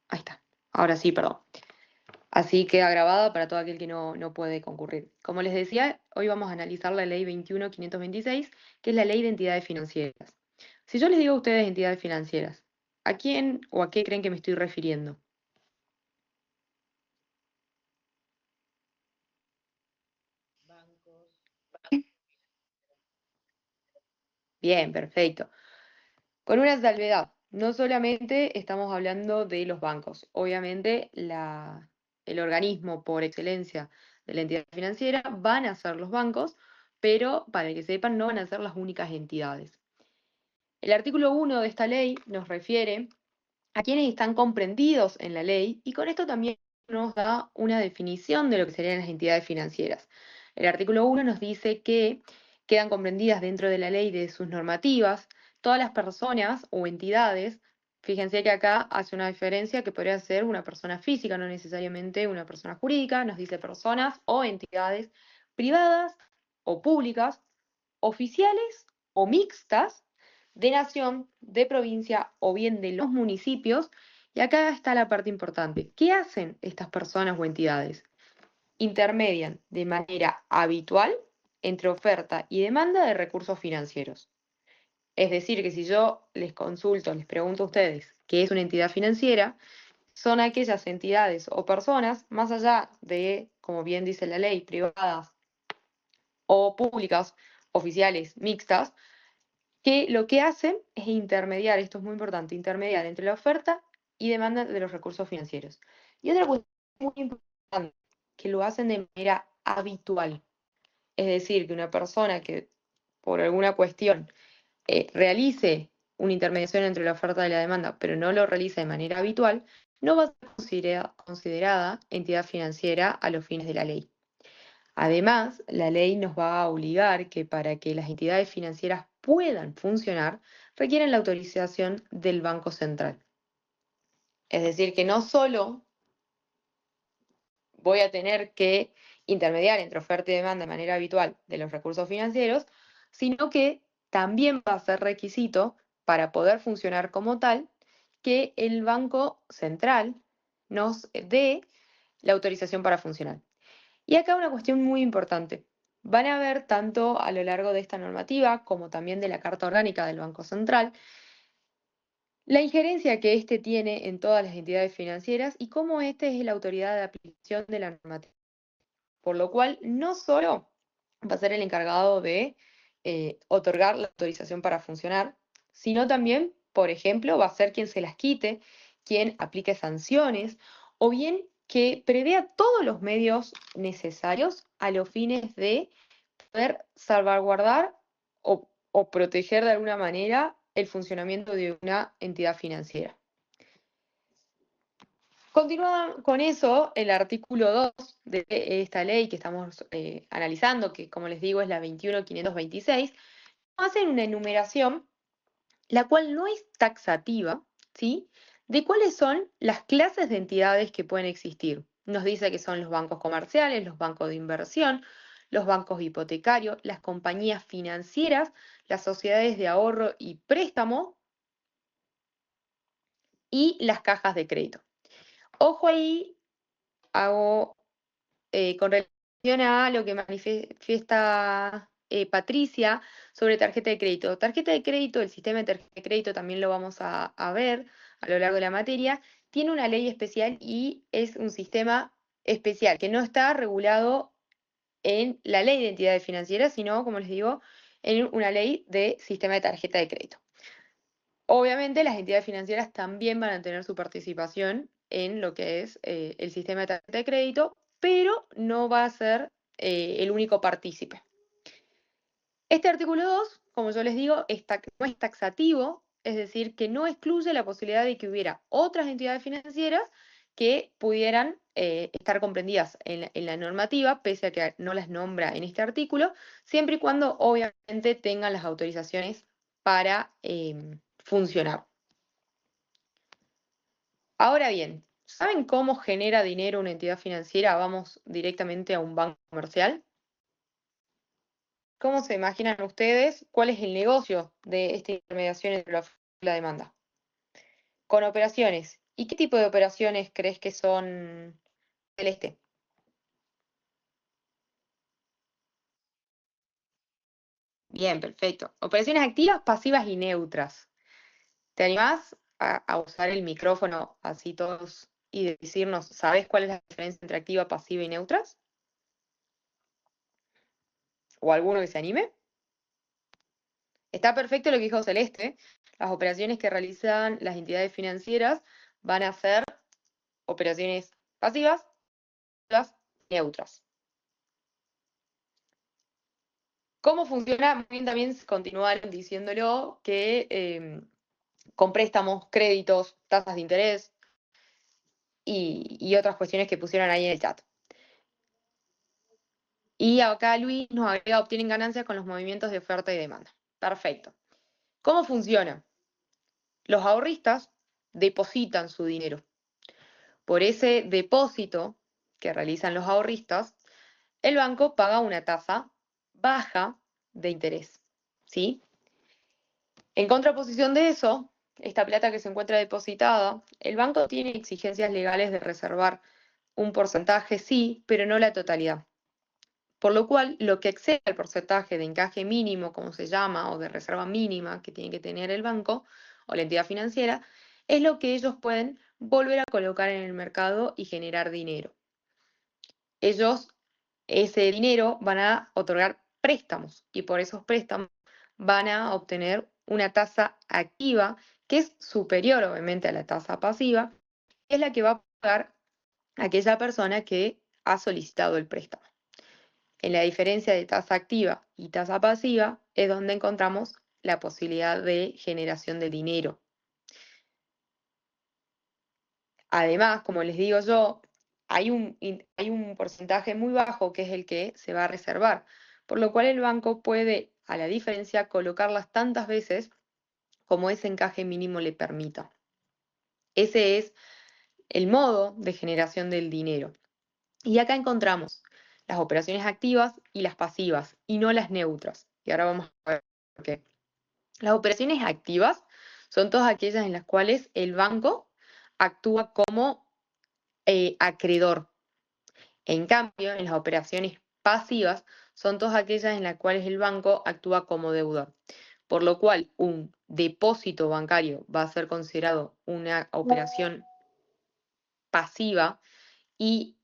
Ahí está. Ahora sí, perdón. Así queda grabada para todo aquel que no puede concurrir. Como les decía, hoy vamos a analizar la ley 21.526, que es la ley de entidades financieras. Si yo les digo a ustedes entidades financieras, ¿a quién o a qué creen que me estoy refiriendo? Bien, perfecto. Con una salvedad, no solamente estamos hablando de los bancos, obviamente el organismo por excelencia de la entidad financiera van a ser los bancos, pero para que sepan, no van a ser las únicas entidades. El artículo 1 de esta ley nos refiere a quienes están comprendidos en la ley y con esto también nos da una definición de lo que serían las entidades financieras. El artículo 1 nos dice que quedan comprendidas dentro de la ley de sus normativas todas las personas o entidades. Fíjense que acá hace una diferencia que podría ser una persona física, no necesariamente una persona jurídica, nos dice personas o entidades privadas o públicas, oficiales o mixtas, de nación, de provincia o bien de los municipios. Y acá está la parte importante. ¿Qué hacen estas personas o entidades? Intermedian de manera habitual entre oferta y demanda de recursos financieros. Es decir, que si yo les consulto, les pregunto a ustedes qué es una entidad financiera, son aquellas entidades o personas, más allá de, como bien dice la ley, privadas o públicas, oficiales, mixtas, que lo que hacen es intermediar, esto es muy importante, intermediar entre la oferta y demanda de los recursos financieros. Y otra cuestión muy importante, que lo hacen de manera habitual. Es decir, que una persona que por alguna cuestión realice una intermediación entre la oferta y la demanda, pero no lo realiza de manera habitual, no va a ser considerada entidad financiera a los fines de la ley. Además, la ley nos va a obligar que para que las entidades financieras puedan funcionar, requieren la autorización del Banco Central. Es decir, que no solo voy a tener que intermediar entre oferta y demanda de manera habitual de los recursos financieros, sino que también va a ser requisito para poder funcionar como tal que el Banco Central nos dé la autorización para funcionar. Y acá una cuestión muy importante. Van a ver tanto a lo largo de esta normativa como también de la Carta Orgánica del Banco Central la injerencia que éste tiene en todas las entidades financieras y cómo éste es la autoridad de aplicación de la normativa. Por lo cual, no solo va a ser el encargado de otorgar la autorización para funcionar, sino también, por ejemplo, va a ser quien se las quite, quien aplique sanciones o bien que prevea todos los medios necesarios a los fines de poder salvaguardar o proteger de alguna manera el funcionamiento de una entidad financiera. Continúa con eso el artículo 2 de esta ley que estamos analizando, que como les digo es la 21.526, hacen una enumeración, la cual no es taxativa, ¿sí? De cuáles son las clases de entidades que pueden existir. Nos dice que son los bancos comerciales, los bancos de inversión, los bancos hipotecarios, las compañías financieras, las sociedades de ahorro y préstamo y las cajas de crédito. Ojo ahí, hago con relación a lo que manifiesta Patricia sobre tarjeta de crédito. Tarjeta de crédito, el sistema de tarjeta de crédito también lo vamos a ver a lo largo de la materia, tiene una ley especial y es un sistema especial que no está regulado en la ley de entidades financieras, sino, como les digo, en una ley de sistema de tarjeta de crédito. Obviamente las entidades financieras también van a tener su participación en lo que es el sistema de tarjeta de crédito, pero no va a ser el único partícipe. Este artículo 2, como yo les digo, no es taxativo, es decir, que no excluye la posibilidad de que hubiera otras entidades financieras que pudieran estar comprendidas en la normativa, pese a que no las nombra en este artículo, siempre y cuando obviamente tengan las autorizaciones para funcionar. Ahora bien, ¿saben cómo genera dinero una entidad financiera? Vamos directamente a un banco comercial. ¿Cómo se imaginan ustedes cuál es el negocio de esta intermediación entre la oferta y la demanda? Con operaciones ¿Y qué tipo de operaciones crees que son, Celeste? Bien, perfecto. Operaciones activas, pasivas y neutras. ¿Te animás a usar el micrófono así todos y decirnos, ¿sabes cuál es la diferencia entre activa, pasiva y neutras? ¿O alguno que se anime? Está perfecto lo que dijo Celeste. Las operaciones que realizan las entidades financieras van a ser operaciones pasivas, las neutras. ¿Cómo funciona? Muy bien, también continuaron diciéndolo que con préstamos, créditos, tasas de interés y otras cuestiones que pusieron ahí en el chat. Y acá Luis nos agrega, obtienen ganancias con los movimientos de oferta y demanda. Perfecto. ¿Cómo funciona? Los ahorristas depositan su dinero. Por ese depósito que realizan los ahorristas, el banco paga una tasa baja de interés. ¿Sí? En contraposición de eso, esta plata que se encuentra depositada, el banco tiene exigencias legales de reservar un porcentaje, sí, pero no la totalidad. Por lo cual, lo que excede al porcentaje de encaje mínimo, como se llama, o de reserva mínima que tiene que tener el banco o la entidad financiera, es lo que ellos pueden volver a colocar en el mercado y generar dinero. Ellos, ese dinero, van a otorgar préstamos y por esos préstamos van a obtener una tasa activa que es superior, obviamente, a la tasa pasiva, que es la que va a pagar aquella persona que ha solicitado el préstamo. En la diferencia de tasa activa y tasa pasiva es donde encontramos la posibilidad de generación de dinero. Además, como les digo yo, hay un porcentaje muy bajo que es el que se va a reservar, por lo cual el banco puede, a la diferencia, colocarlas tantas veces como ese encaje mínimo le permita. Ese es el modo de generación del dinero. Y acá encontramos las operaciones activas y las pasivas, y no las neutras. Y ahora vamos a ver por qué. Las operaciones activas son todas aquellas en las cuales el banco actúa como acreedor. En cambio, en las operaciones pasivas son todas aquellas en las cuales el banco actúa como deudor. Por lo cual, un depósito bancario va a ser considerado una operación pasiva y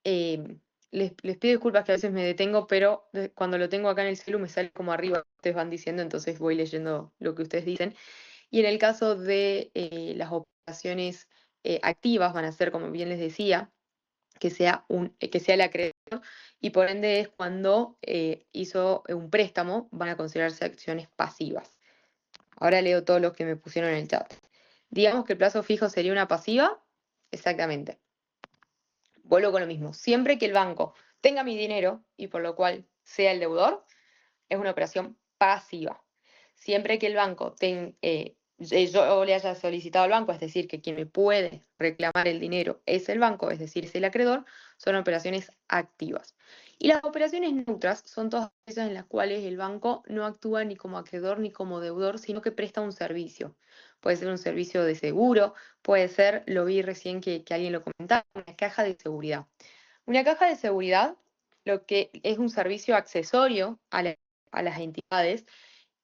les pido disculpas que a veces me detengo, pero cuando lo tengo acá en el celu me sale como arriba, ustedes van diciendo, entonces voy leyendo lo que ustedes dicen. Y en el caso de las operaciones activas van a ser, como bien les decía, que sea el acreedor y por ende es cuando hizo un préstamo, van a considerarse acciones pasivas. Ahora leo todos los que me pusieron en el chat. Digamos que el plazo fijo sería una pasiva. Exactamente. Vuelvo con lo mismo. Siempre que el banco tenga mi dinero y por lo cual sea el deudor, es una operación pasiva. Siempre que el banco yo le haya solicitado al banco, es decir, que quien me puede reclamar el dinero es el banco, es decir, es el acreedor, son operaciones activas. Y las operaciones neutras son todas esas en las cuales el banco no actúa ni como acreedor ni como deudor, sino que presta un servicio. Puede ser un servicio de seguro, puede ser, lo vi recién que alguien lo comentaba, una caja de seguridad. Una caja de seguridad, lo que es un servicio accesorio a las entidades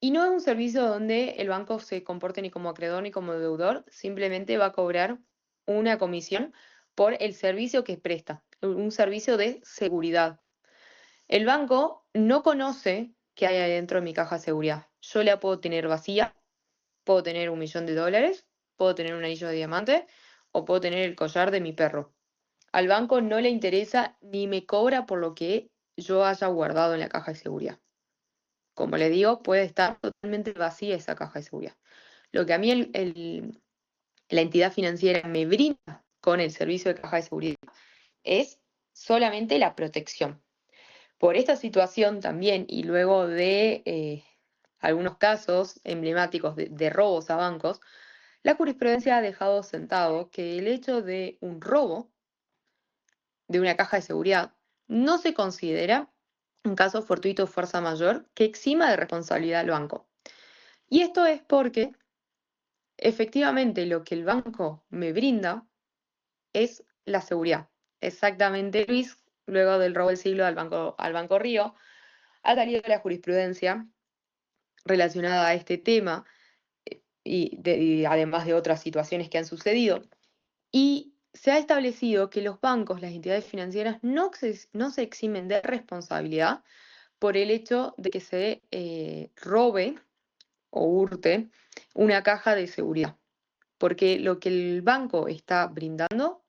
y no es un servicio donde el banco se comporte ni como acreedor ni como deudor, simplemente va a cobrar una comisión por el servicio que presta, un servicio de seguridad. El banco no conoce qué hay adentro de mi caja de seguridad. Yo la puedo tener vacía, puedo tener $1.000.000, puedo tener un anillo de diamante o puedo tener el collar de mi perro. Al banco no le interesa ni me cobra por lo que yo haya guardado en la caja de seguridad. Como le digo, puede estar totalmente vacía esa caja de seguridad. Lo que a mí la entidad financiera me brinda con el servicio de caja de seguridad es solamente la protección. Por esta situación también, y luego de algunos casos emblemáticos de robos a bancos, la jurisprudencia ha dejado sentado que el hecho de un robo de una caja de seguridad no se considera un caso fortuito o fuerza mayor que exima de responsabilidad al banco. Y esto es porque efectivamente lo que el banco me brinda es la seguridad. Exactamente, Luis, luego del robo del siglo al Banco Río, ha salido la jurisprudencia relacionada a este tema y además de otras situaciones que han sucedido. Y se ha establecido que los bancos, las entidades financieras, no se eximen de responsabilidad por el hecho de que se robe o hurte una caja de seguridad. Porque lo que el banco está brindando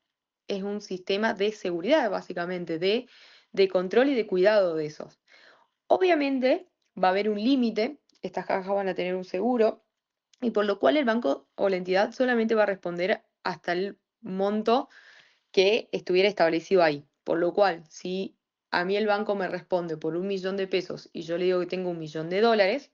es un sistema de seguridad, básicamente, de control y de cuidado de esos. Obviamente va a haber un límite, estas cajas van a tener un seguro, y por lo cual el banco o la entidad solamente va a responder hasta el monto que estuviera establecido ahí. Por lo cual, si a mí el banco me responde por 1 millón de pesos y yo le digo que tengo 1 millón de dólares,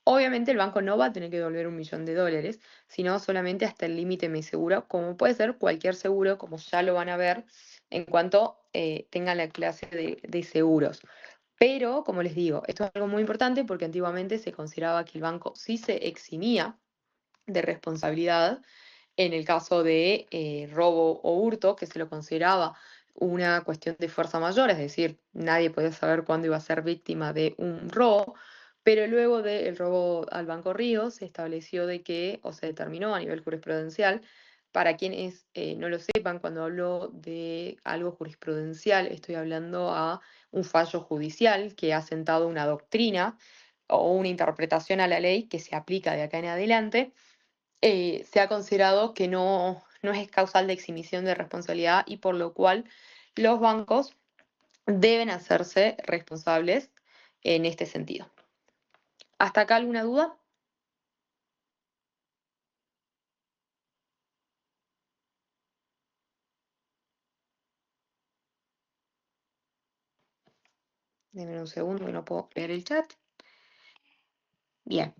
obviamente el banco no va a tener que devolver 1 millón de dólares, sino solamente hasta el límite de mi seguro, como puede ser cualquier seguro, como ya lo van a ver en cuanto tengan la clase de seguros. Pero, como les digo, esto es algo muy importante porque antiguamente se consideraba que el banco sí se eximía de responsabilidad en el caso de robo o hurto, que se lo consideraba una cuestión de fuerza mayor, es decir, nadie podía saber cuándo iba a ser víctima de un robo, pero luego del robo al Banco Río se estableció de que, o se determinó a nivel jurisprudencial, para quienes no lo sepan, cuando hablo de algo jurisprudencial, estoy hablando a un fallo judicial que ha sentado una doctrina o una interpretación a la ley que se aplica de acá en adelante. Se ha considerado que no es causal de exhibición de responsabilidad y por lo cual los bancos deben hacerse responsables en este sentido. ¿Hasta acá alguna duda? Denme un segundo que no puedo leer el chat. Bien.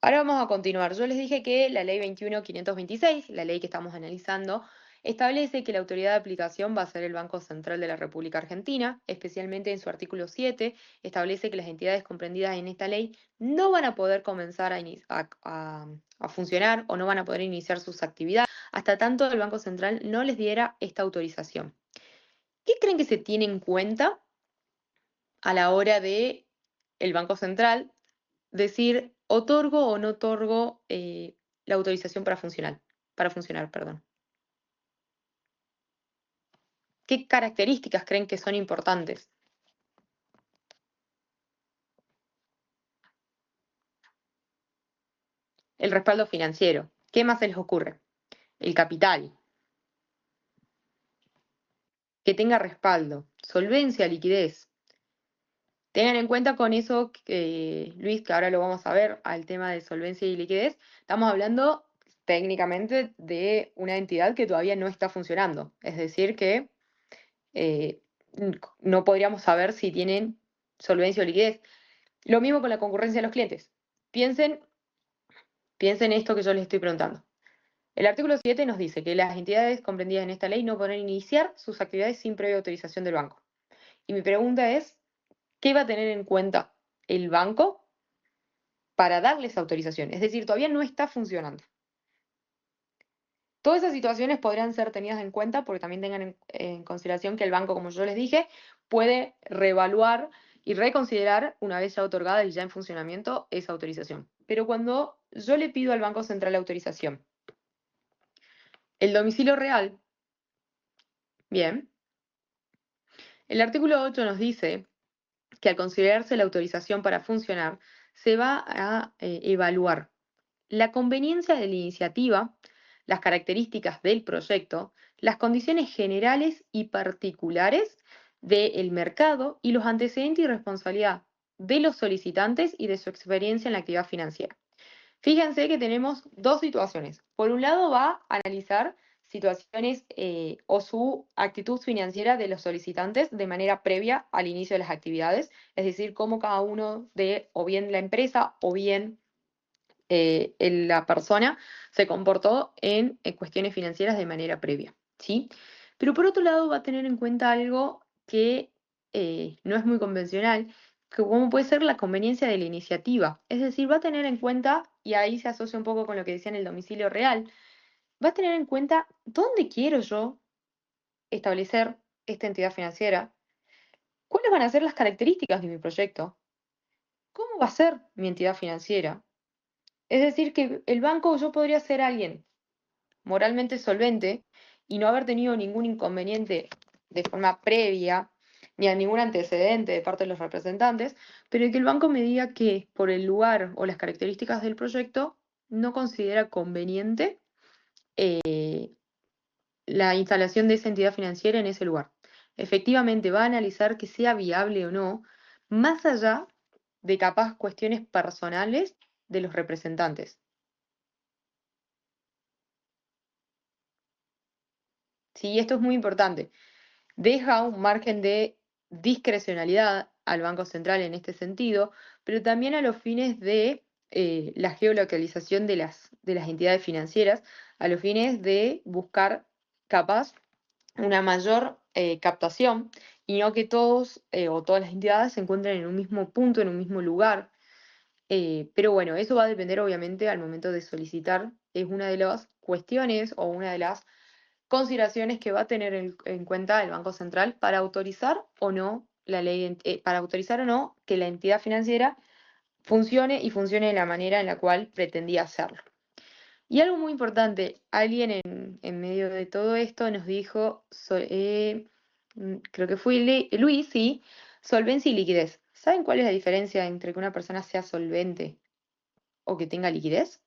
Ahora vamos a continuar. Yo les dije que la ley 21.526, la ley que estamos analizando, establece que la autoridad de aplicación va a ser el Banco Central de la República Argentina, especialmente en su artículo 7, establece que las entidades comprendidas en esta ley no van a poder comenzar a funcionar o no van a poder iniciar sus actividades hasta tanto el Banco Central no les diera esta autorización. ¿Qué creen que se tiene en cuenta a la hora de el Banco Central decir otorgo o no otorgo la autorización para funcionar, perdón? ¿Qué características creen que son importantes? El respaldo financiero. ¿Qué más se les ocurre? El capital. Que tenga respaldo. Solvencia, liquidez. Tengan en cuenta con eso, Luis, que ahora lo vamos a ver, al tema de solvencia y liquidez, estamos hablando técnicamente de una entidad que todavía no está funcionando. Es decir, que eh, no podríamos saber si tienen solvencia o liquidez. Lo mismo con la concurrencia de los clientes. Piensen, piensen esto que yo les estoy preguntando. El artículo 7 nos dice que las entidades comprendidas en esta ley no podrán iniciar sus actividades sin previa autorización del banco. Y mi pregunta es, ¿qué va a tener en cuenta el banco para darles autorización? Es decir, todavía no está funcionando. Todas esas situaciones podrían ser tenidas en cuenta porque también tengan en consideración que el banco, como yo les dije, puede reevaluar y reconsiderar una vez ya otorgada y ya en funcionamiento esa autorización. Pero cuando yo le pido al Banco Central la autorización, el domicilio real, bien, el artículo 8 nos dice que al considerarse la autorización para funcionar, se va a evaluar la conveniencia de la iniciativa, las características del proyecto, las condiciones generales y particulares del mercado y los antecedentes y responsabilidad de los solicitantes y de su experiencia en la actividad financiera. Fíjense que tenemos dos situaciones. Por un lado va a analizar situaciones o su actitud financiera de los solicitantes de manera previa al inicio de las actividades, es decir, cómo cada uno de o bien la empresa o bien la persona se comportó en cuestiones financieras de manera previa, ¿sí? Pero por otro lado va a tener en cuenta algo que no es muy convencional, cómo puede ser la conveniencia de la iniciativa. Es decir, va a tener en cuenta, y ahí se asocia un poco con lo que decía en el domicilio real, va a tener en cuenta dónde quiero yo establecer esta entidad financiera, cuáles van a ser las características de mi proyecto, cómo va a ser mi entidad financiera. Es decir, que el banco yo podría ser alguien moralmente solvente y no haber tenido ningún inconveniente de forma previa, ni a ningún antecedente de parte de los representantes, pero que el banco me diga que por el lugar o las características del proyecto no considera conveniente la instalación de esa entidad financiera en ese lugar. Efectivamente, va a analizar que sea viable o no, más allá de capaz cuestiones personales de los representantes. Sí, esto es muy importante. Deja un margen de discrecionalidad al Banco Central en este sentido, pero también a los fines de la geolocalización de las entidades financieras, a los fines de buscar capaz una mayor captación y no que todos o todas las entidades se encuentren en un mismo punto, en un mismo lugar. Pero bueno, eso va a depender obviamente al momento de solicitar. Es una de las cuestiones o una de las consideraciones que va a tener en cuenta el Banco Central para autorizar o no la ley, para autorizar o no que la entidad financiera funcione y funcione de la manera en la cual pretendía hacerlo. Y algo muy importante, alguien en medio de todo esto nos dijo, creo que fue Luis, sí, solvencia y liquidez. ¿Saben cuál es la diferencia entre que una persona sea solvente o que tenga liquidez?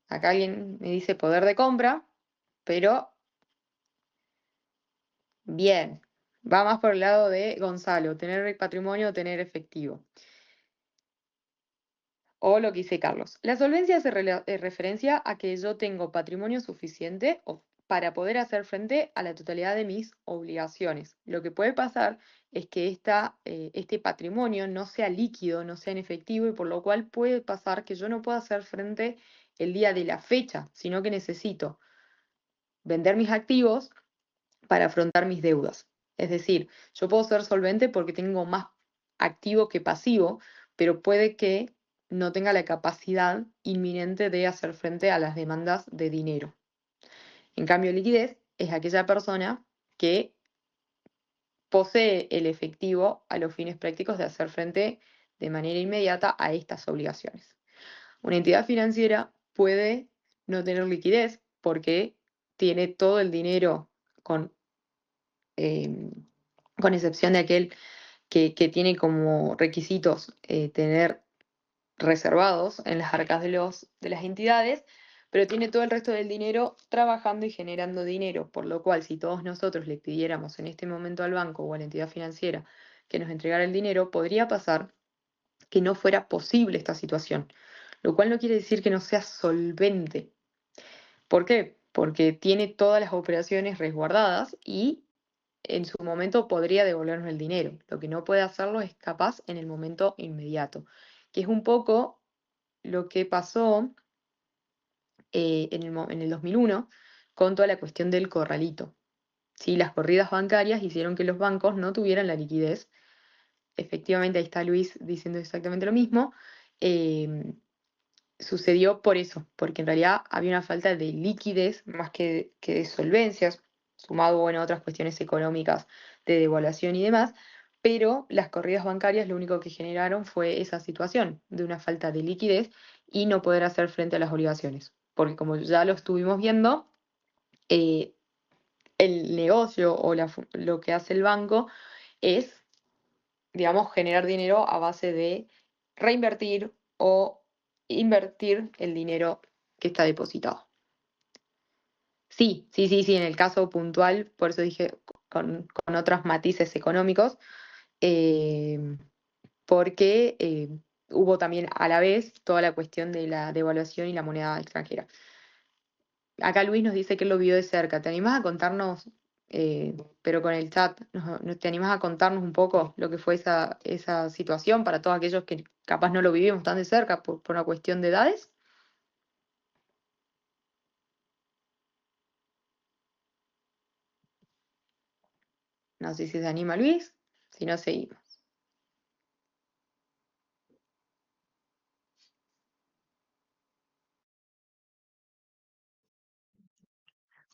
Acá alguien me dice poder de compra, pero bien, va más por el lado de Gonzalo, tener patrimonio o tener efectivo. O lo que dice Carlos. La solvencia hace referencia a que yo tengo patrimonio suficiente para poder hacer frente a la totalidad de mis obligaciones. Lo que puede pasar es que este patrimonio no sea líquido, no sea en efectivo, y por lo cual puede pasar que yo no pueda hacer frente el día de la fecha, sino que necesito vender mis activos para afrontar mis deudas. Es decir, yo puedo ser solvente porque tengo más activo que pasivo, pero puede que no tenga la capacidad inminente de hacer frente a las demandas de dinero. En cambio, liquidez es aquella persona que posee el efectivo a los fines prácticos de hacer frente de manera inmediata a estas obligaciones. Una entidad financiera puede no tener liquidez porque tiene todo el dinero con eh, con excepción de aquel que tiene como requisitos tener reservados en las arcas de las entidades, pero tiene todo el resto del dinero trabajando y generando dinero, por lo cual si todos nosotros le pidiéramos en este momento al banco o a la entidad financiera que nos entregara el dinero, podría pasar que no fuera posible esta situación, lo cual no quiere decir que no sea solvente. ¿Por qué? Porque tiene todas las operaciones resguardadas y en su momento podría devolvernos el dinero. Lo que no puede hacerlo es capaz en el momento inmediato, que es un poco lo que pasó en el 2001 con toda la cuestión del corralito. ¿Sí? Las corridas bancarias hicieron que los bancos no tuvieran la liquidez. Efectivamente, ahí está Luis diciendo exactamente lo mismo. eh, Sucedió por eso, porque en realidad había una falta de liquidez más que de solvencias, sumado bueno, a otras cuestiones económicas de devaluación y demás, pero las corridas bancarias lo único que generaron fue esa situación de una falta de liquidez y no poder hacer frente a las obligaciones, porque como ya lo estuvimos viendo, eh, el negocio o lo que hace el banco es, digamos, generar dinero a base de reinvertir o invertir el dinero que está depositado. Sí, sí, sí, sí, en el caso puntual, por eso dije con otros matices económicos, eh, porque hubo también a la vez toda la cuestión de la devaluación y la moneda extranjera. Acá Luis nos dice que él lo vio de cerca. ¿Te animás a contarnos pero con el chat. ¿Te animás a contarnos un poco lo que fue esa situación para todos aquellos que capaz no lo vivimos tan de cerca por una cuestión de edades? No sé si se anima Luis, si no seguimos.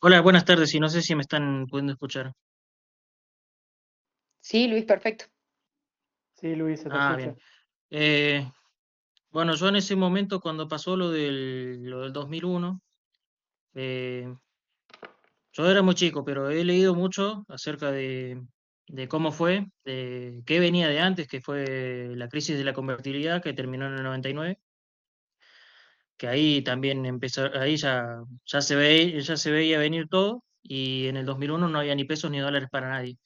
Hola, buenas tardes, y no sé si me están pudiendo escuchar. Sí, Luis, perfecto. Sí, Luis, se te Ah, escucha. bien. Eh, bueno, yo en ese momento, cuando pasó lo del 2001, eh, yo era muy chico, pero he leído mucho acerca de cómo fue, de qué venía de antes, que fue la crisis de la convertibilidad que terminó en el 99, que ahí también empezó, ahí ya se veía venir todo, y en el 2001 no había ni pesos ni dólares para nadie.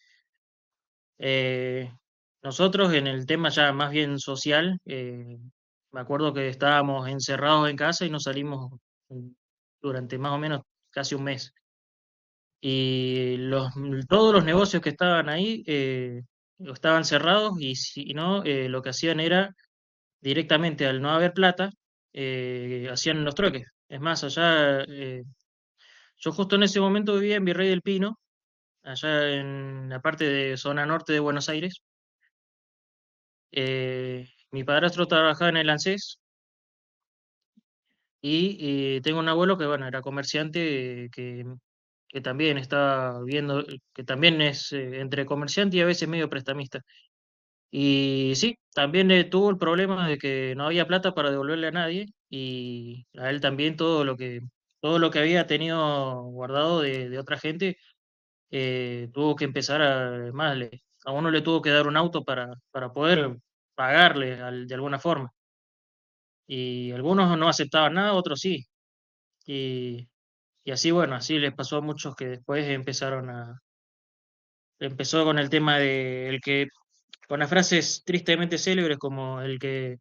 Eh, Nosotros en el tema ya más bien social, me acuerdo que estábamos encerrados en casa y no salimos mm, durante más o menos casi un mes. Y todos los negocios que estaban ahí estaban cerrados y si no, lo que hacían era directamente al no haber plata, hacían los trueques. Es más, allá, yo justo en ese momento vivía en Virrey del Pino, allá en la parte de zona norte de Buenos Aires. Mi padrastro trabajaba en el ANSES y tengo un abuelo que, bueno, era comerciante, que también está viendo, que también es entre comerciante y a veces medio prestamista. Y sí, también tuvo el problema de que no había plata para devolverle a nadie y a él también todo lo que había tenido guardado de otra gente, tuvo que empezar a uno le tuvo que dar un auto para poder pagarle de alguna forma. Y algunos no aceptaban nada, otros sí. Y, y así, bueno, así les pasó a muchos que después empezó con el tema con las frases tristemente célebres como el que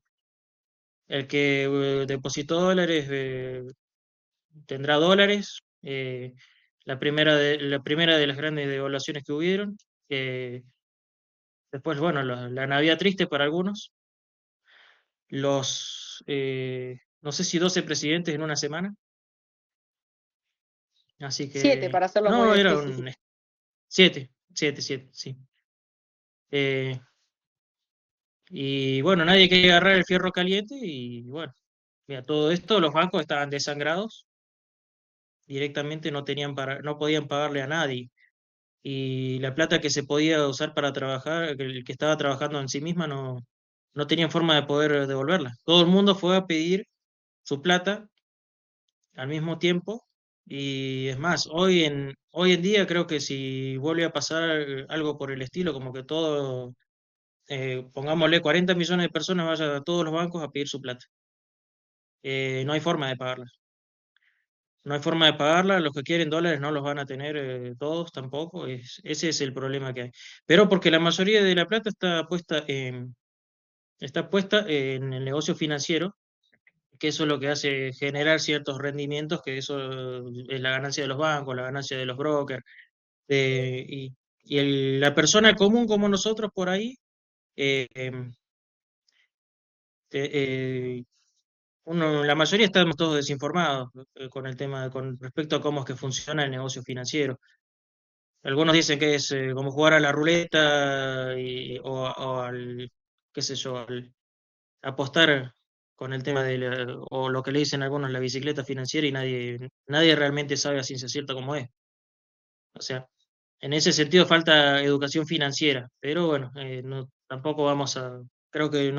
depositó dólares tendrá dólares. La primera de las grandes devaluaciones que hubieron. eh, Después, bueno, la Navidad triste para algunos. No sé si 12 presidentes en una semana. Así 7, que, para hacerlo muy no, era específico. un 7, 7, 7, sí. Eh, y bueno, nadie quería agarrar el fierro caliente y bueno, mira, todo esto, los bancos estaban desangrados, directamente no podían pagarle a nadie. Y la plata que se podía usar para trabajar, que el que estaba trabajando en sí misma, no tenían forma de poder devolverla. Todo el mundo fue a pedir su plata al mismo tiempo. Y es más, hoy en día creo que si vuelve a pasar algo por el estilo, como que pongámosle 40 millones de personas vayan a todos los bancos a pedir su plata. No hay forma de pagarla. No hay forma de pagarla. Los que quieren dólares no los van a tener todos tampoco. Ese es el problema que hay. Pero porque la mayoría de la plata está puesta en el negocio financiero, que eso es lo que hace generar ciertos rendimientos, que eso es la ganancia de los bancos, la ganancia de los brokers. La persona común como nosotros por ahí, eh, em, eh, la mayoría estamos todos desinformados con el tema, con respecto a cómo es que funciona el negocio financiero. Algunos dicen que es como jugar a la ruleta o qué sé yo, al apostar con el tema o lo que le dicen algunos, la bicicleta financiera y nadie realmente sabe a ciencia cierta cómo es. O sea, en ese sentido falta educación financiera, pero bueno, no, tampoco creo que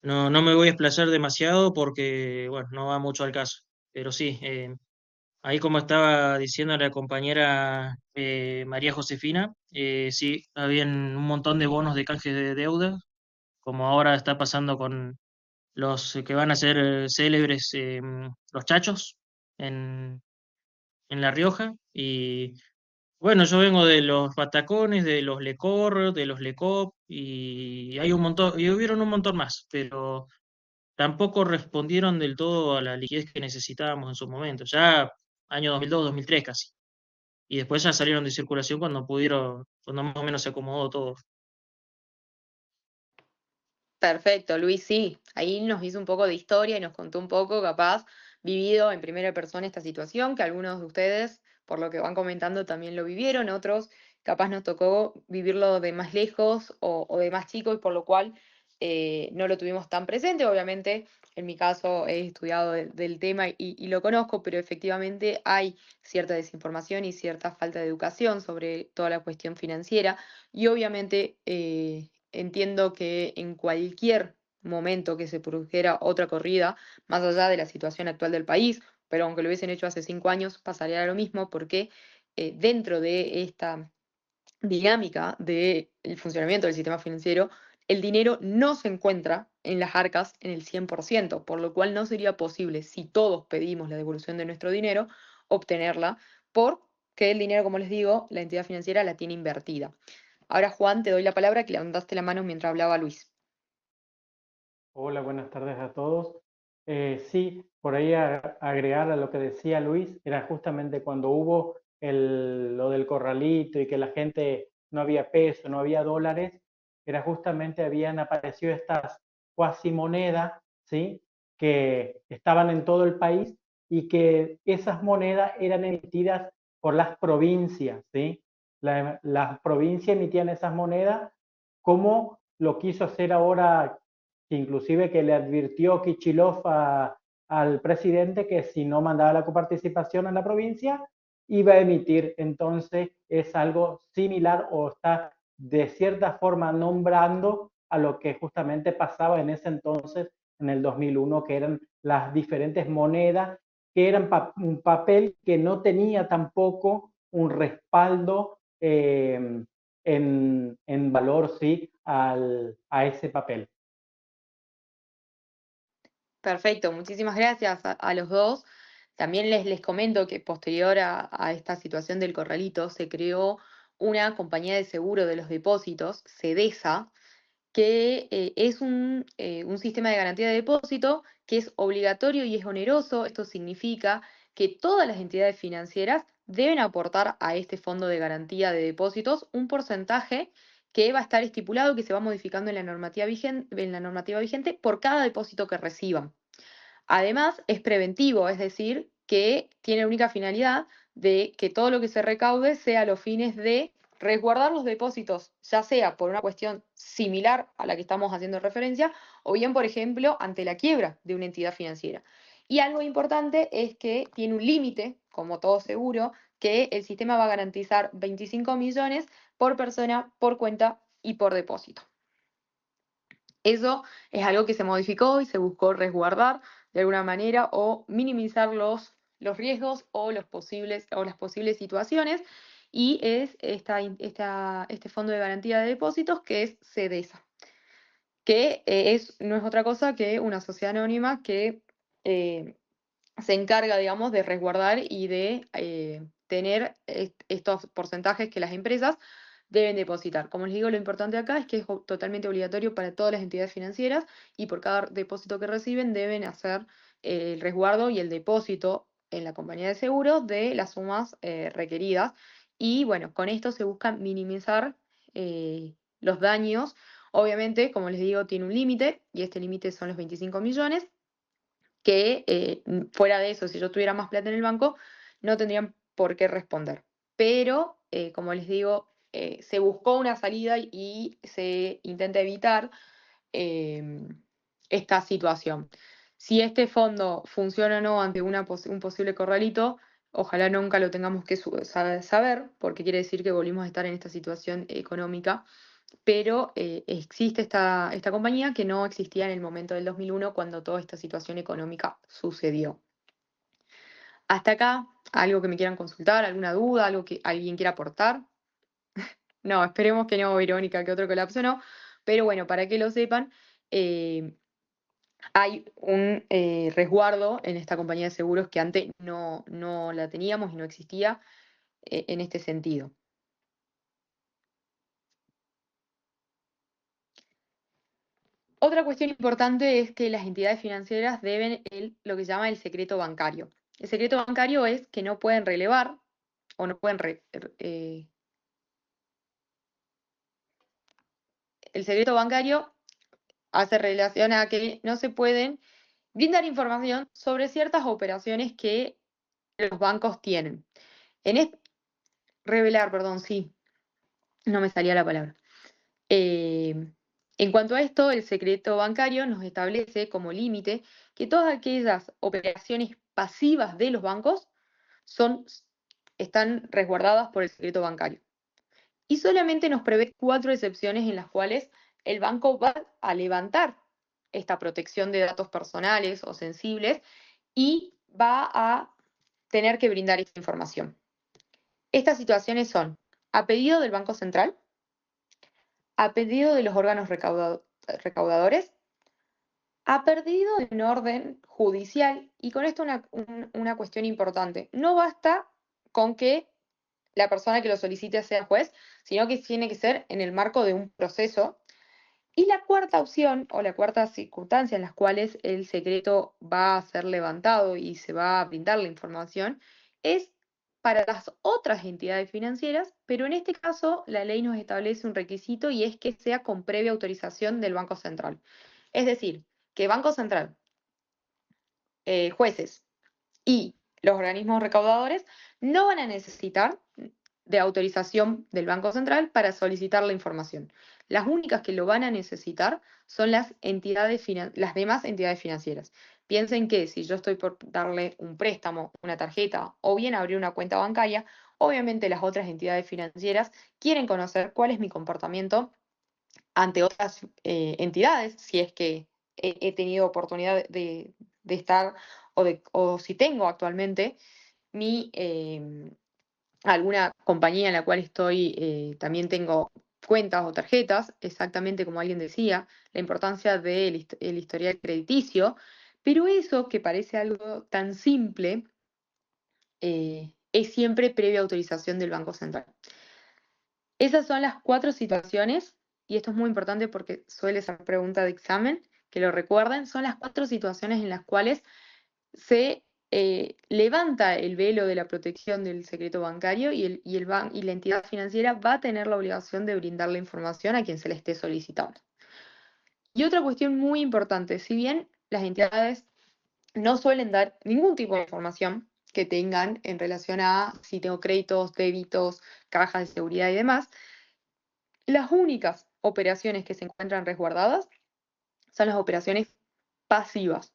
no me voy a explayar demasiado porque, bueno, no va mucho al caso. Pero sí, ahí como estaba diciendo la compañera María Josefina, sí, habían un montón de bonos de canje de deuda, como ahora está pasando con los que van a ser célebres, los chachos en, en La Rioja. Y bueno, yo vengo de los Patacones, de los Lecor, de los Lecop, y hay un montón, y hubieron un montón más, pero tampoco respondieron del todo a la liquidez que necesitábamos en su momento, ya año 2002, 2003 casi. y después ya salieron de circulación cuando pudieron, cuando más o menos se acomodó todo. Perfecto, Luis, sí. Ahí nos hizo un poco de historia y nos contó un poco, capaz, vivido en primera persona esta situación, que algunos de ustedes, por lo que van comentando, también lo vivieron, otros capaz nos tocó vivirlo de más lejos o de más chico y por lo cual no lo tuvimos tan presente. Obviamente, en mi caso he estudiado del tema y lo conozco, pero efectivamente hay cierta desinformación y cierta falta de educación sobre toda la cuestión financiera y obviamente entiendo que en cualquier momento que se produjera otra corrida, más allá de la situación actual del país, pero aunque lo hubiesen hecho hace 5 años, pasaría lo mismo porque dentro de esta dinámica del funcionamiento del sistema financiero, el dinero no se encuentra en las arcas en el 100%, por lo cual no sería posible, si todos pedimos la devolución de nuestro dinero, obtenerla, porque el dinero, como les digo, la entidad financiera la tiene invertida. Ahora, Juan, te doy la palabra que levantaste la mano mientras hablaba Luis. Hola, buenas tardes a todos. Sí, por ahí agregar a lo que decía Luis, era justamente cuando hubo lo del corralito y que la gente no había peso, no había dólares, era justamente habían aparecido estas cuasimonedas, ¿sí? Que estaban en todo el país y que esas monedas eran emitidas por las provincias, ¿sí? Las provincias emitían esas monedas como lo quiso hacer ahora, inclusive que le advirtió Kichilov al presidente que si no mandaba la coparticipación a la provincia, iba a emitir. Entonces es algo similar o está de cierta forma nombrando a lo que justamente pasaba en ese entonces, en el 2001, que eran las diferentes monedas, que eran un papel que no tenía tampoco un respaldo en valor, sí, a ese papel. Perfecto, muchísimas gracias a los dos. También les comento que posterior a esta situación del corralito se creó una compañía de seguro de los depósitos, SEDESA, que es un sistema de garantía de depósito que es obligatorio y es oneroso. Esto significa que todas las entidades financieras deben aportar a este fondo de garantía de depósitos un porcentaje que va a estar estipulado, que se va modificando en la normativa vigente por cada depósito que reciban. Además, es preventivo, es decir, que tiene la única finalidad de que todo lo que se recaude sea a los fines de resguardar los depósitos, ya sea por una cuestión similar a la que estamos haciendo referencia, o bien, por ejemplo, ante la quiebra de una entidad financiera. Y algo importante es que tiene un límite, como todo seguro, que el sistema va a garantizar 25 millones por persona, por cuenta y por depósito. Eso es algo que se modificó y se buscó resguardar de alguna manera o minimizar los riesgos o las posibles situaciones. Y es este fondo de garantía de depósitos que es SEDESA, que no es otra cosa que una sociedad anónima que eh, se encarga, digamos, de resguardar y de tener estos porcentajes que las empresas deben depositar. Como les digo, lo importante acá es que es totalmente obligatorio para todas las entidades financieras y por cada depósito que reciben deben hacer el resguardo y el depósito en la compañía de seguros de las sumas requeridas. Y bueno, con esto se busca minimizar los daños. Obviamente, como les digo, tiene un límite y este límite son los 25 millones que fuera de eso, si yo tuviera más plata en el banco, no tendrían por qué responder. Pero, como les digo, se buscó una salida y se intenta evitar esta situación. Si este fondo funciona o no ante un posible corralito, ojalá nunca lo tengamos que saber, porque quiere decir que volvimos a estar en esta situación económica, pero existe esta compañía que no existía en el momento del 2001 cuando toda esta situación económica sucedió. Hasta acá, algo que me quieran consultar, alguna duda, algo que alguien quiera aportar. No, esperemos que no, Verónica, que otro colapso no. Pero bueno, para que lo sepan, eh, hay un resguardo en esta compañía de seguros que antes no la teníamos y no existía en este sentido. Otra cuestión importante es que las entidades financieras deben lo que se llama el secreto bancario. El secreto bancario es que no pueden relevar o no pueden el secreto bancario hace relación a que no se pueden brindar información sobre ciertas operaciones que los bancos tienen. Revelar, perdón, sí, no me salía la palabra. En cuanto a esto, el secreto bancario nos establece como límite que todas aquellas operaciones pasivas de los bancos están resguardadas por el secreto bancario. Y solamente nos prevé 4 excepciones en las cuales el banco va a levantar esta protección de datos personales o sensibles y va a tener que brindar esta información. Estas situaciones son a pedido del Banco Central, a pedido de los órganos recaudadores, a pedido en orden judicial, y con esto una cuestión importante. No basta con que la persona que lo solicite sea juez, sino que tiene que ser en el marco de un proceso. Y la cuarta opción o la cuarta circunstancia en las cuales el secreto va a ser levantado y se va a brindar la información es para las otras entidades financieras, pero en este caso la ley nos establece un requisito y es que sea con previa autorización del Banco Central. Es decir, que Banco Central, jueces y los organismos recaudadores no van a necesitar de autorización del Banco Central para solicitar la información. Las únicas que lo van a necesitar son las demás entidades financieras. Piensen que si yo estoy por darle un préstamo, una tarjeta o bien abrir una cuenta bancaria, obviamente las otras entidades financieras quieren conocer cuál es mi comportamiento ante otras entidades, si es que he tenido oportunidad de estar o si tengo actualmente alguna compañía en la cual estoy, también tengo cuentas o tarjetas, exactamente como alguien decía, la importancia del el historial crediticio, pero eso que parece algo tan simple, es siempre previa autorización del Banco Central. Esas son las 4 situaciones, y esto es muy importante porque suele ser pregunta de examen, que lo recuerden, son las 4 situaciones en las cuales se levanta el velo de la protección del secreto bancario y la entidad financiera va a tener la obligación de brindar la información a quien se le esté solicitando. Y otra cuestión muy importante, si bien las entidades no suelen dar ningún tipo de información que tengan en relación a si tengo créditos, débitos, cajas de seguridad y demás, las únicas operaciones que se encuentran resguardadas son las operaciones pasivas,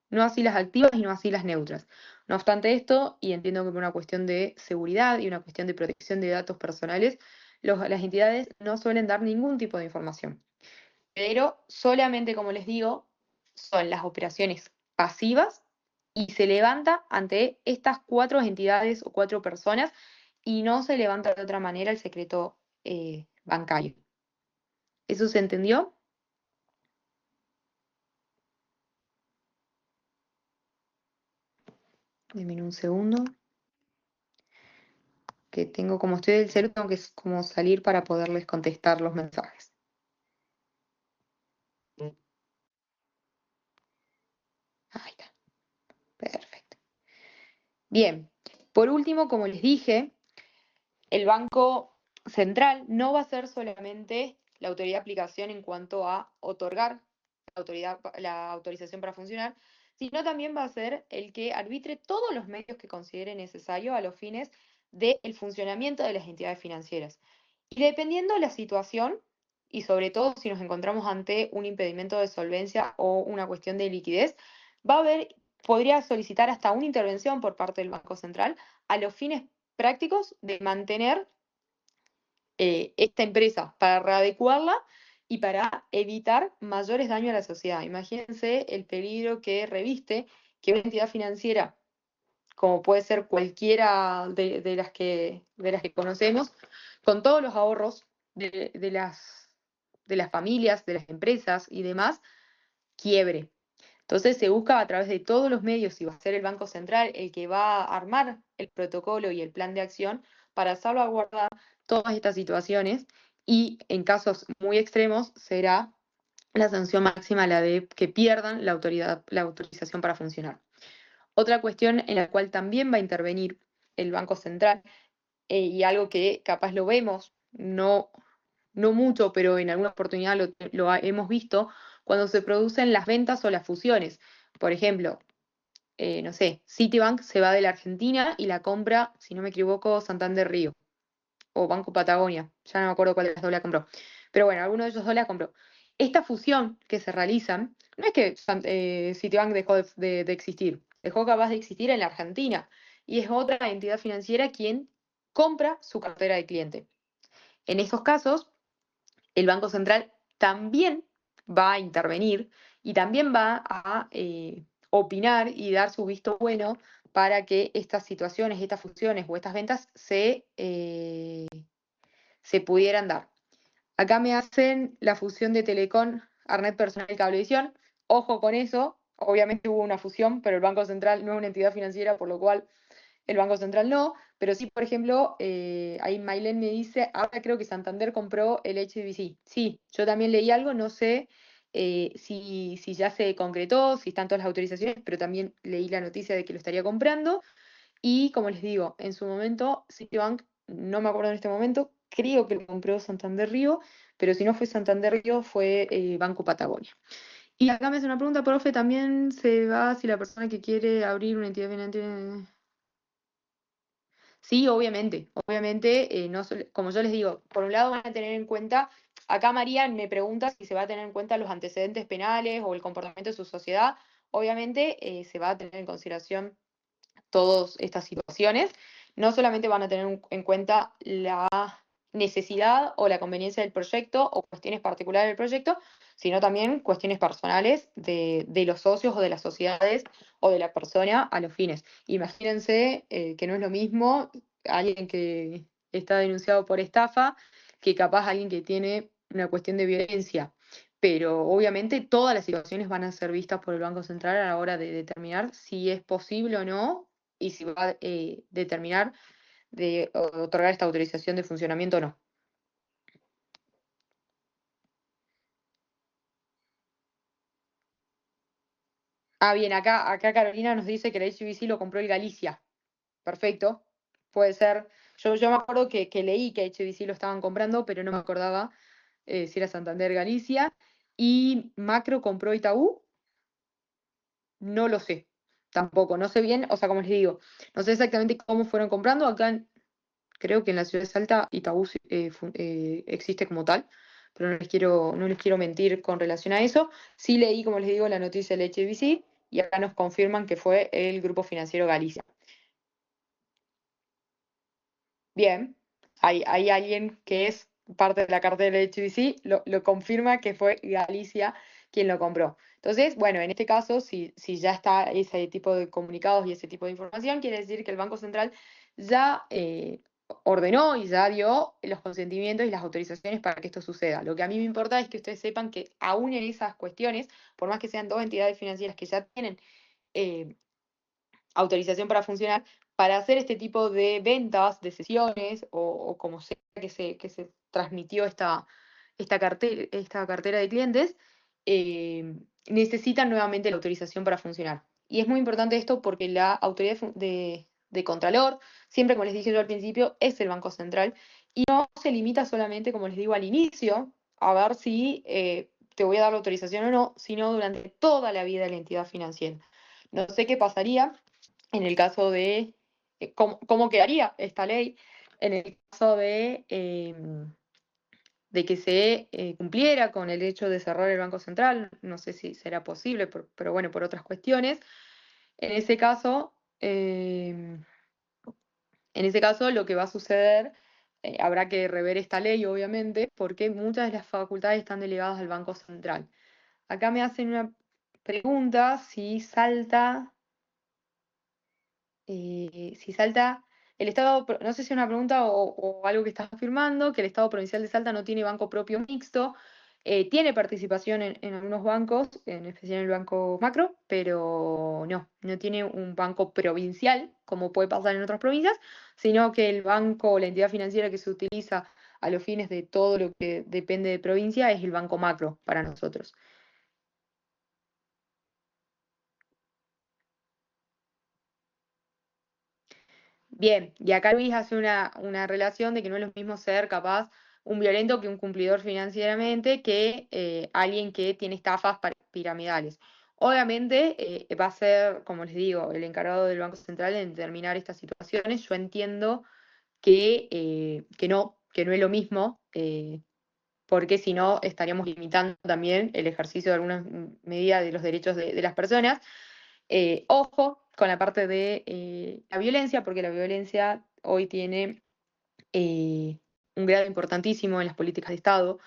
no así las activas y no así las neutras. No obstante esto, y entiendo que por una cuestión de seguridad y una cuestión de protección de datos personales, las entidades no suelen dar ningún tipo de información. Pero solamente, como les digo, son las operaciones pasivas y se levanta ante estas 4 entidades o 4 personas y no se levanta de otra manera el secreto bancario. ¿Eso se entendió? Denme un segundo, que tengo, como estoy del celu, tengo que como salir para poderles contestar los mensajes. Ahí está, perfecto. Bien, por último, como les dije, el Banco Central no va a ser solamente la autoridad de aplicación en cuanto a otorgar la autorización para funcionar, sino también va a ser el que arbitre todos los medios que considere necesario a los fines del funcionamiento de las entidades financieras. Y dependiendo de la situación, y sobre todo si nos encontramos ante un impedimento de solvencia o una cuestión de liquidez, podría solicitar hasta una intervención por parte del Banco Central a los fines prácticos de mantener esta empresa, para readecuarla y para evitar mayores daños a la sociedad. Imagínense el peligro que reviste que una entidad financiera, como puede ser cualquiera de las que conocemos, con todos los ahorros de las familias, de las empresas y demás, quiebre. Entonces se busca a través de todos los medios, y va a ser el Banco Central el que va a armar el protocolo y el plan de acción para salvaguardar todas estas situaciones, y en casos muy extremos será la sanción máxima la de que pierdan la autorización para funcionar. Otra cuestión en la cual también va a intervenir el Banco Central y algo que capaz lo vemos, no mucho, pero en alguna oportunidad hemos visto, cuando se producen las ventas o las fusiones. Por ejemplo, no sé, Citibank se va de la Argentina y la compra, si no me equivoco, Santander Río o Banco Patagonia, ya no me acuerdo cuál de las dos la compró. Pero bueno, alguno de esos dos la compró. Esta fusión que se realizan, no es que Citibank dejó de existir, dejó capaz de existir en la Argentina y es otra entidad financiera quien compra su cartera de cliente. En esos casos, el Banco Central también va a intervenir y también va a opinar y dar su visto bueno para que estas situaciones, estas fusiones o estas ventas se pudieran dar. Acá me hacen la fusión de Telecom, Arnet Personal y Cablevisión. Ojo con eso, obviamente hubo una fusión, pero el Banco Central no es una entidad financiera, por lo cual el Banco Central no. Pero sí, por ejemplo, ahí Mailén me dice, ahora creo que Santander compró el HSBC. Sí, yo también leí algo, no sé si ya se concretó, si están todas las autorizaciones, pero también leí la noticia de que lo estaría comprando. Y como les digo, en su momento, Citibank, no me acuerdo en este momento, creo que lo compró Santander Río, pero si no fue Santander Río, fue Banco Patagonia. Y acá me hace una pregunta, profe, también se va si la persona que quiere abrir una entidad financiera. Sí, obviamente, no como yo les digo, por un lado van a tener en cuenta, acá María me pregunta si se va a tener en cuenta los antecedentes penales o el comportamiento de su sociedad, obviamente se va a tener en consideración todas estas situaciones, no solamente van a tener en cuenta la necesidad o la conveniencia del proyecto o cuestiones particulares del proyecto, sino también cuestiones personales de los socios o de las sociedades o de la persona a los fines. Imagínense que no es lo mismo alguien que está denunciado por estafa que capaz alguien que tiene una cuestión de violencia. Pero obviamente todas las situaciones van a ser vistas por el Banco Central a la hora de determinar si es posible o no y si va a determinar de otorgar esta autorización de funcionamiento o no. Ah, bien, acá Carolina nos dice que la HBC lo compró el Galicia. Perfecto, puede ser. Yo me acuerdo que leí que HBC lo estaban comprando, pero no me acordaba si era Santander Galicia. Y Macro compró Itaú, no lo sé, tampoco, no sé bien, o sea, como les digo, no sé exactamente cómo fueron comprando. Creo que en la ciudad de Salta Itaú existe como tal, pero no les quiero mentir con relación a eso. Sí leí, como les digo, la noticia del HBC y acá nos confirman que fue el Grupo Financiero Galicia. Bien, hay alguien que es parte de la cartera del HBC, lo confirma que fue Galicia quien lo compró. Entonces, bueno, en este caso, si ya está ese tipo de comunicados y ese tipo de información, quiere decir que el Banco Central ya ordenó y ya dio los consentimientos y las autorizaciones para que esto suceda. Lo que a mí me importa es que ustedes sepan que aún en esas cuestiones, por más que sean dos entidades financieras que ya tienen eh, autorización para funcionar, para hacer este tipo de ventas, de sesiones o como sea que se transmitió esta cartera de clientes, necesitan nuevamente la autorización para funcionar. Y es muy importante esto porque la autoridad de Contralor, siempre como les dije yo al principio, es el Banco Central y no se limita solamente, como les digo al inicio, a ver si te voy a dar la autorización o no, sino durante toda la vida de la entidad financiera. No sé qué pasaría en el caso de cómo quedaría esta ley en el caso de que se cumpliera con el hecho de cerrar el Banco Central. No sé si será posible, pero bueno, por otras cuestiones. En ese caso, lo que va a suceder, habrá que rever esta ley, obviamente, porque muchas de las facultades están delegadas al Banco Central. Acá me hacen una pregunta si Salta, el Estado, no sé si es una pregunta o algo que estás afirmando, que el Estado Provincial de Salta no tiene banco propio mixto, tiene participación en algunos bancos, en especial en el Banco Macro, pero no tiene un banco provincial, como puede pasar en otras provincias, sino que el banco o la entidad financiera que se utiliza a los fines de todo lo que depende de provincia es el Banco Macro para nosotros. Bien, y acá Luis hace una relación de que no es lo mismo ser capaz un violento que un cumplidor financieramente, que alguien que tiene estafas piramidales. Obviamente va a ser, como les digo, el encargado del Banco Central en determinar estas situaciones. Yo entiendo que no es lo mismo, porque si no estaríamos limitando también el ejercicio de algunas medidas de los derechos de las personas. Ojo con la parte de la violencia, porque la violencia hoy tiene un grado importantísimo en las políticas de Estado,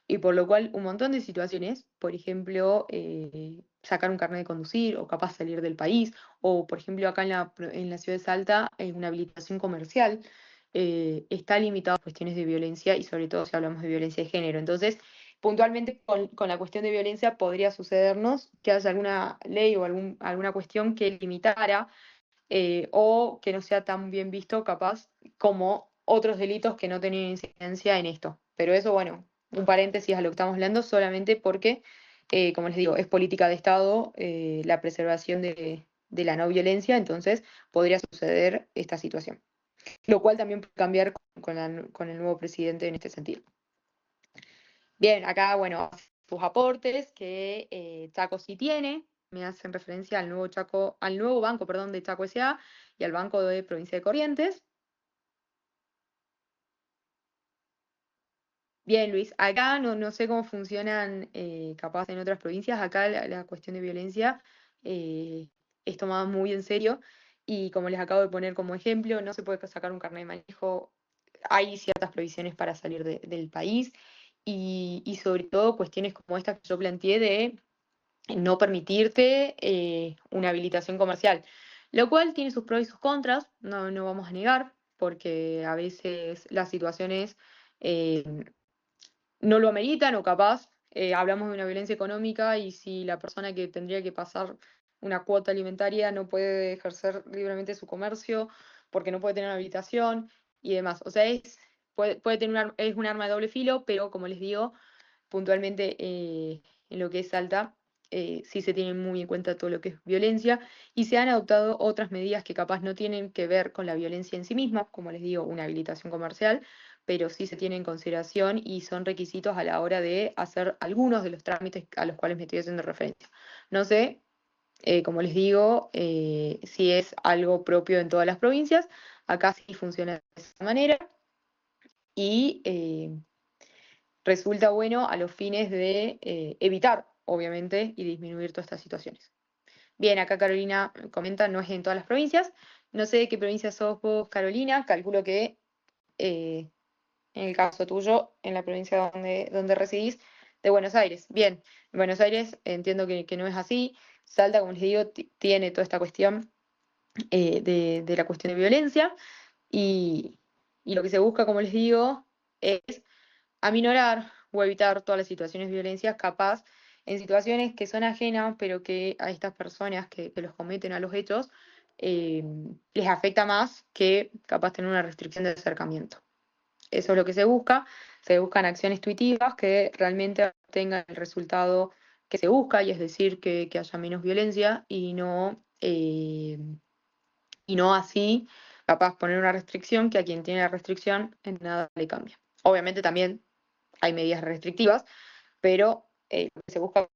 y por lo cual un montón de situaciones, por ejemplo, sacar un carnet de conducir o capaz salir del país, o por ejemplo acá en la ciudad de Salta, una habilitación comercial, está limitado a cuestiones de violencia y sobre todo si hablamos de violencia de género. Entonces, puntualmente con la cuestión de violencia podría sucedernos que haya alguna ley o alguna cuestión que limitara o que no sea tan bien visto capaz como otros delitos que no tenían incidencia en esto. Pero eso, bueno, un paréntesis a lo que estamos hablando, solamente porque, como les digo, es política de Estado la preservación de la no violencia, entonces podría suceder esta situación. Lo cual también puede cambiar con el nuevo presidente en este sentido. Bien, acá, bueno, sus aportes que Chaco sí tiene, me hacen referencia al nuevo Chaco, al nuevo banco, perdón, de Chaco S.A. y al Banco de Provincia de Corrientes. Bien, Luis, acá no sé cómo funcionan capaz en otras provincias, acá la cuestión de violencia eh, es tomada muy en serio y como les acabo de poner como ejemplo, no se puede sacar un carnet de manejo, hay ciertas provisiones para salir del país y sobre todo cuestiones como esta que yo planteé de no permitirte una habilitación comercial, lo cual tiene sus pros y sus contras, no vamos a negar, porque a veces las situaciones eh, no lo ameritan o capaz hablamos de una violencia económica y si la persona que tendría que pasar una cuota alimentaria no puede ejercer libremente su comercio porque no puede tener habilitación y demás. O sea, puede tener es un arma de doble filo, pero como les digo, puntualmente en lo que es Salta, sí se tiene muy en cuenta todo lo que es violencia y se han adoptado otras medidas que capaz no tienen que ver con la violencia en sí misma, como les digo, una habilitación comercial, pero sí se tienen en consideración y son requisitos a la hora de hacer algunos de los trámites a los cuales me estoy haciendo referencia. No sé, como les digo, si es algo propio en todas las provincias, acá sí funciona de esa manera y resulta bueno a los fines de evitar, obviamente, y disminuir todas estas situaciones. Bien, acá Carolina comenta, no es en todas las provincias. No sé de qué provincia sos vos, Carolina. Calculo que eh, en el caso tuyo, en la provincia donde residís, de Buenos Aires. Bien, en Buenos Aires entiendo que no es así. Salta, como les digo, tiene toda esta cuestión de la cuestión de violencia y lo que se busca, como les digo, es aminorar o evitar todas las situaciones de violencia, capaz en situaciones que son ajenas, pero que a estas personas que los cometen a los hechos eh, les afecta más que capaz tener una restricción de acercamiento. Eso es lo que se buscan acciones tuitivas que realmente tengan el resultado que se busca, y es decir, que haya menos violencia y no así, capaz poner una restricción que a quien tiene la restricción en nada le cambia. Obviamente también hay medidas restrictivas, pero lo que se busca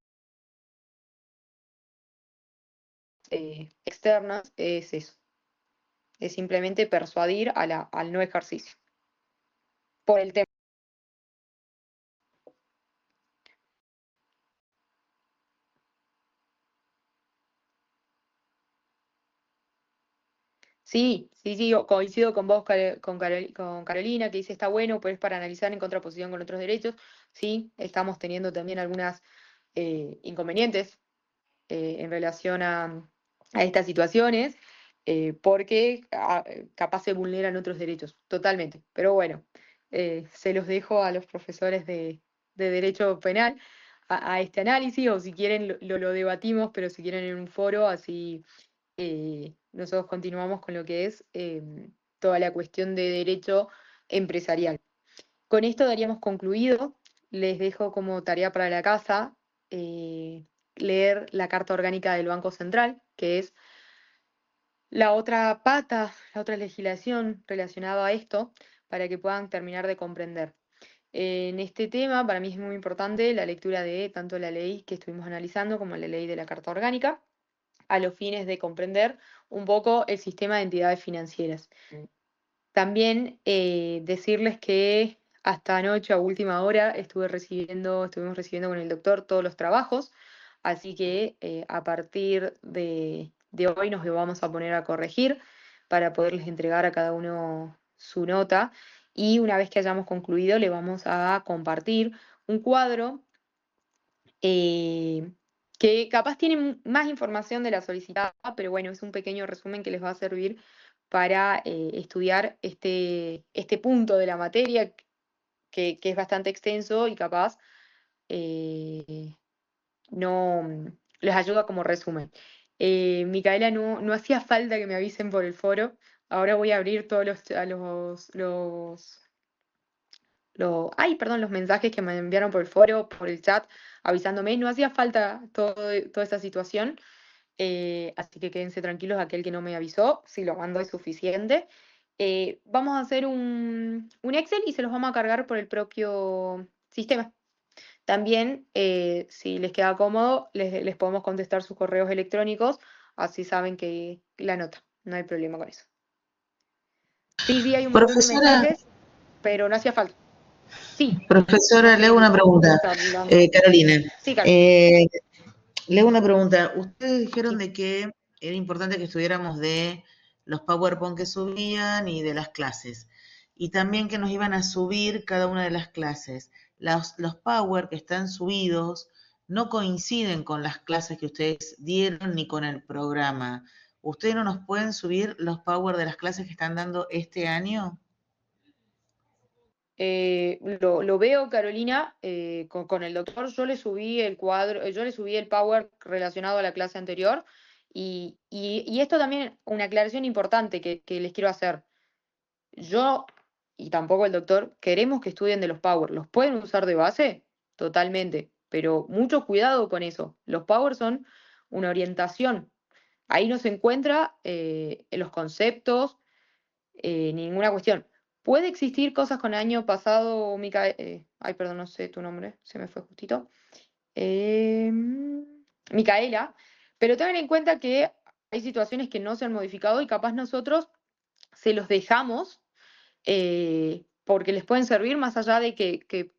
externas es eso, es simplemente persuadir al no ejercicio. Por el tema. Sí, sí, sí, yo coincido con vos, con Carolina, que dice está bueno, pero es para analizar en contraposición con otros derechos. Sí, estamos teniendo también algunas inconvenientes en relación a estas situaciones, porque capaz se vulneran otros derechos, totalmente. Pero bueno, se los dejo a los profesores de Derecho Penal a este análisis, o si quieren lo debatimos, pero si quieren en un foro, así nosotros continuamos con lo que es toda la cuestión de derecho empresarial. Con esto daríamos concluido. Les dejo como tarea para la casa leer la Carta Orgánica del Banco Central, que es la otra pata, la otra legislación relacionada a esto, para que puedan terminar de comprender. En este tema, para mí es muy importante la lectura de tanto la ley que estuvimos analizando como la ley de la Carta Orgánica, a los fines de comprender un poco el sistema de entidades financieras. También decirles que hasta anoche a última hora estuvimos recibiendo con el doctor todos los trabajos, así que a partir de hoy nos lo vamos a poner a corregir para poderles entregar a cada uno su nota y una vez que hayamos concluido le vamos a compartir un cuadro eh, que capaz tiene más información de la solicitada, pero bueno, es un pequeño resumen que les va a servir para estudiar este punto de la materia que es bastante extenso y capaz eh, no les ayuda como resumen. Micaela, no hacía falta que me avisen por el foro. Ahora voy a abrir todos ay, perdón, los mensajes que me enviaron por el foro, por el chat, avisándome. No hacía falta toda esa situación, así que quédense tranquilos, aquel que no me avisó, si lo mando es suficiente. Vamos a hacer un Excel y se los vamos a cargar por el propio sistema. También, si les queda cómodo, les podemos contestar sus correos electrónicos, así saben que la nota, no hay problema con eso. Sí, hay un montón de Profesora, mensajes, pero no hacía falta. Sí, no profesora, le sé hago una si pregunta. está hablando. Carolina, Sí, Carlos. le hago una pregunta. Ustedes dijeron de que era importante que estuviéramos de los PowerPoint que subían y de las clases. Y también que nos iban a subir cada una de las clases. Los Power que están subidos no coinciden con las clases que ustedes dieron ni con el programa. ¿Ustedes no nos pueden subir los Power de las clases que están dando este año? Lo veo, Carolina, con el doctor. Yo le subí el cuadro, yo le subí el Power relacionado a la clase anterior. Y esto también, una aclaración importante que les quiero hacer. Yo, y tampoco el doctor, queremos que estudien de los Power. ¿Los pueden usar de base? Totalmente. Pero mucho cuidado con eso. Los Power son una orientación. Ahí no se encuentra en los conceptos, ninguna cuestión. Puede existir cosas con año pasado, ay, perdón, no sé tu nombre, se me fue justito. Micaela, pero tengan en cuenta que hay situaciones que no se han modificado y capaz nosotros se los dejamos porque les pueden servir más allá de que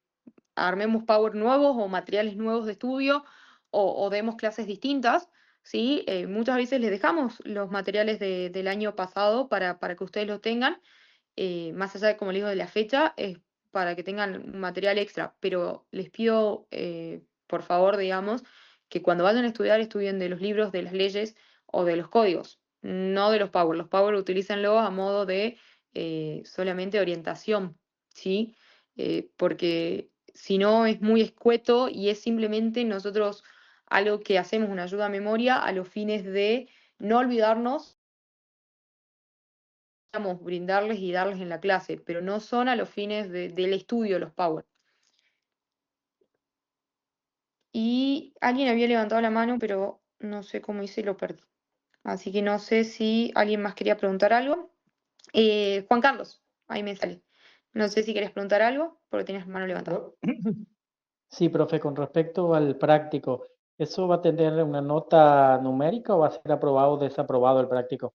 armemos Power nuevos o materiales nuevos de estudio o demos clases distintas, ¿sí? Muchas veces les dejamos los materiales del año pasado para que ustedes los tengan, más allá de, como les digo, de la fecha, es para que tengan un material extra, pero les pido, por favor, digamos, que cuando vayan a estudiar, estudien de los libros, de las leyes o de los códigos, no de los Power. Los Power utilícenlo a modo de solamente orientación, ¿sí? Porque si no es muy escueto y es simplemente nosotros algo que hacemos, una ayuda a memoria, a los fines de no olvidarnos, brindarles y darles en la clase, pero no son a los fines del estudio los Power. Y alguien había levantado la mano, pero no sé cómo hice y lo perdí. Así que no sé si alguien más quería preguntar algo. Juan Carlos, ahí me sale. No sé si querés preguntar algo, porque tienes mano levantada. Sí, profe, con respecto al práctico, ¿eso va a tener una nota numérica o va a ser aprobado o desaprobado el práctico?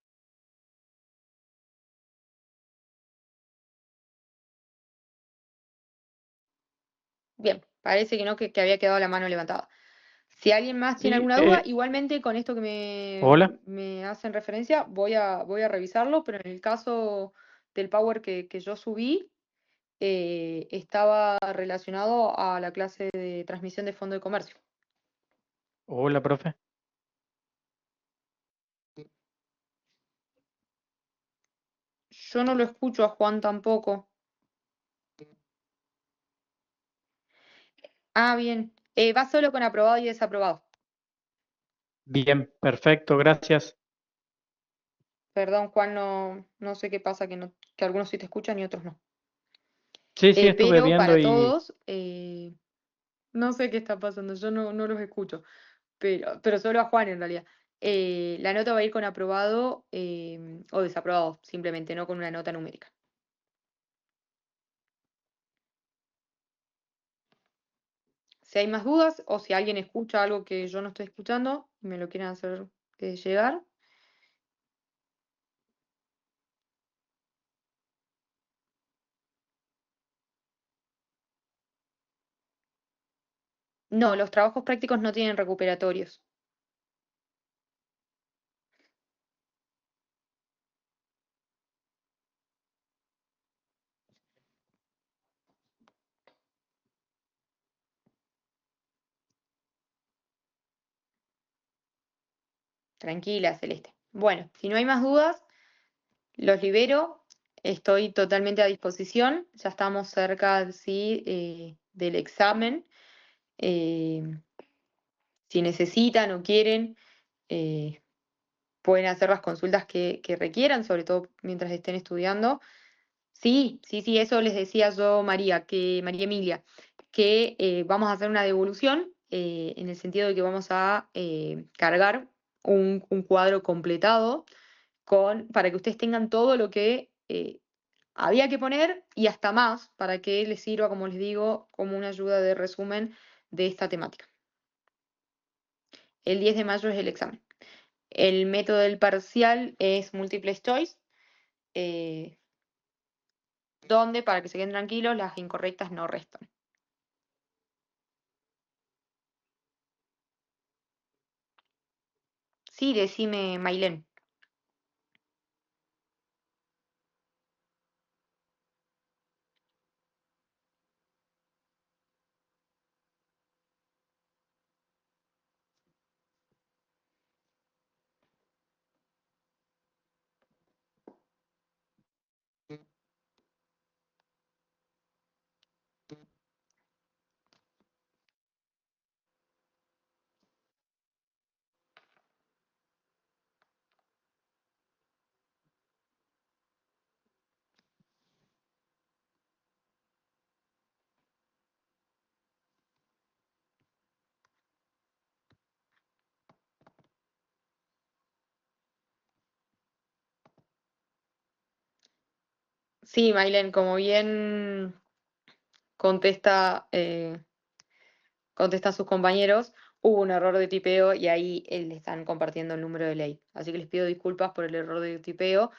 Bien, parece que no, que había quedado la mano levantada. Si alguien más tiene Sí, alguna duda, igualmente con esto que me, hola. me hacen referencia, voy a revisarlo, pero en el caso del Power que yo subí, estaba relacionado a la clase de transmisión de fondo de comercio. Hola, profe. Yo no lo escucho a Juan tampoco. Ah, bien. Va solo con aprobado y desaprobado. Bien, perfecto, gracias. Perdón, Juan, no sé qué pasa, que algunos sí te escuchan y otros no. Sí, sí, estuve Pero viendo para y todos, no sé qué está pasando, yo no los escucho, pero solo a Juan en realidad. la nota va a ir con aprobado o desaprobado, simplemente, no con una nota numérica. Si hay más dudas o si alguien escucha algo que yo no estoy escuchando y me lo quieren hacer llegar. No, los trabajos prácticos no tienen recuperatorios. Tranquila, Celeste. Bueno, si no hay más dudas, los libero. Estoy totalmente a disposición. Ya estamos cerca, sí, del examen. Eh, si necesitan o quieren, eh, pueden hacer las consultas que requieran, sobre todo mientras estén estudiando. Sí, sí, sí, eso les decía yo, María, María Emilia, que vamos a hacer una devolución en el sentido de que vamos a cargar un cuadro completado para que ustedes tengan todo lo que había que poner y hasta más para que les sirva, como les digo, como una ayuda de resumen de esta temática. El 10 de mayo es el examen. El método del parcial es multiple choice, eh, donde, para que se queden tranquilos, las incorrectas no restan. Sí, decime, Mailén. Sí, Mailén, como bien contesta, contestan sus compañeros, hubo un error de tipeo y ahí le están compartiendo el número de ley. Así que les pido disculpas por el error de tipeo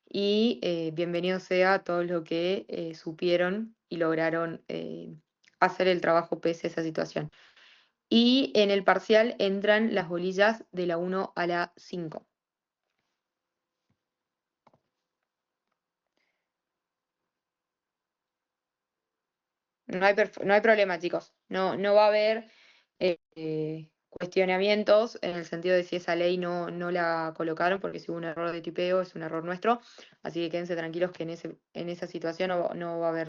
y bienvenido sea todos los que supieron y lograron hacer el trabajo pese a esa situación. Y en el parcial entran las bolillas de la 1 a la 5. No hay problema, chicos. No va a haber cuestionamientos en el sentido de si esa ley no la colocaron, porque si hubo un error de tipeo es un error nuestro. Así que quédense tranquilos que en esa situación no va a haber